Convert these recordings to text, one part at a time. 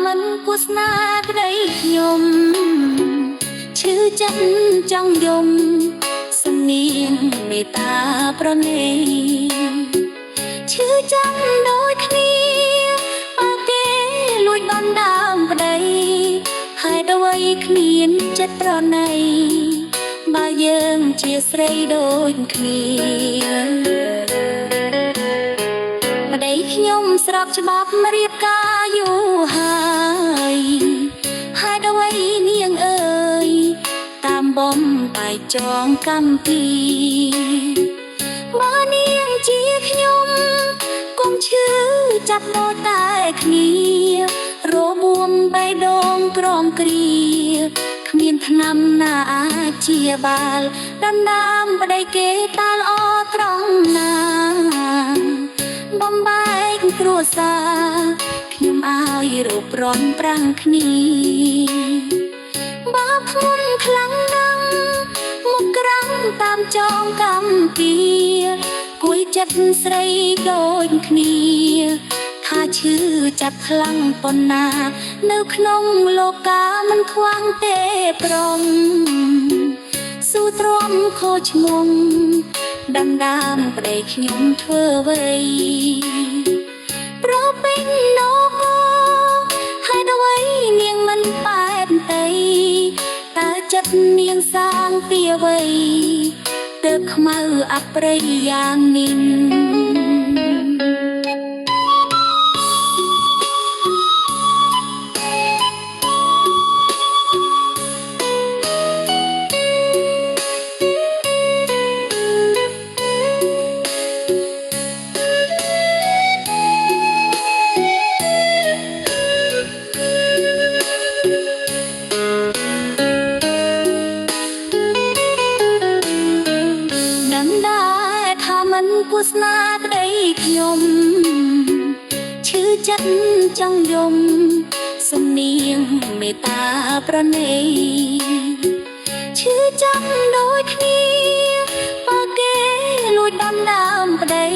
មិនគួរស្នេហ៍ក្តីខ្ញុំឈឺចិត្តចង់យំសំនៀងមេត្តាប្រណីឈឺចាំដូចគ្នាបើគេលួចបានដើមប្តីហើយអ្វីគ្មានចិត្តប្រណីបើយើងជាស្រីដូចគ្នាប្តីខ្ញុំស្របច្បាប់រៀបការយូរហើយហើយអ្វីនាងអើយតាមបំបែកចងកម្មពីបើនាងជាខ្ញុំកុំឈឺចាប់ដូចតែគ្នារបួមបេះដូងក្រំគ្រាគ្មានថ្នាំណាអាចជាបាលដណ្ដើមប្តីគេតាល្អត្រង់ណាបំបែកគ្រួសារខ្ញុំឲ្យរូបរន់ប្រាំងគ្នាបាបធ្ងន់ខ្លាំងណាស់មកក្រាំងតាមចងកម្មពីគួយចិត្តស្រីដូចគ្នាថាឈឺចាប់ខ្លាំងប៉ុណ្ណានៅក្នុងលោកាមិនខ្វាំងទេប្រងស៊ូទ្រាំខូចឈ្មោះដណ្ដើមប្តីខ្ញុំធ្វើអ្វីប្រពេញណូហើយអ្វីនាងមិនបែបទេតើចិត្តនាងសាងពីអ្វីទើបខ្មៅអប្រិយយ៉ាងនេះមិនគួរស្នេហ៍ក្តីខ្ញុំឈឺចិត្តចង់យំសំនៀងមេត្តាប្រណីឈឺចាំដូចគ្នាបើគេលួចដំដើមប្តី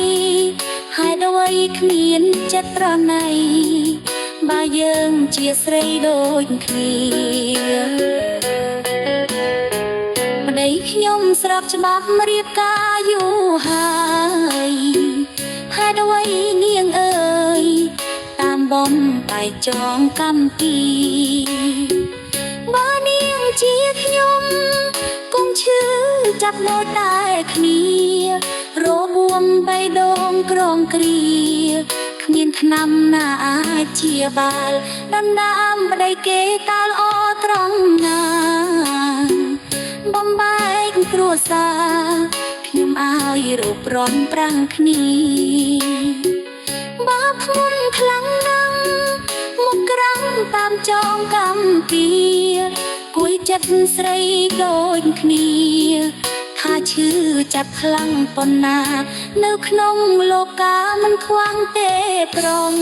ហើយអ្វីគ្មានចិត្តប្រណីបើយើងជាស្រីដូចគ្នាប្តីខ្ញុំស្របច្បាប់រៀបការយូរហើយហើយអ្វីនាងអើយតាមបំបែកចងកម្មពីបើនាងជាខ្ញុំកុំឈឺចាប់ដូចតែគ្នារបួមបេះដូងក្រងគ្រាគ្មានថ្នាំណាអាចជាបាលដណ្ដើមប្តីគេតើល្អត្រង់ណាបំបែកគ្រួសារខ្ញុំឲ្យរូបរន់ប្រាំងគ្នាបាបធ្ងន់ខ្លាំងណាស់មកក្រាំងតាមចងកម្មពីគួយចិត្តស្រីដូចគ្នាថាឈឺចាប់ខ្លាំងប៉ុណ្ណានៅក្នុងលោកាមិនខ្វាំងទេប្រង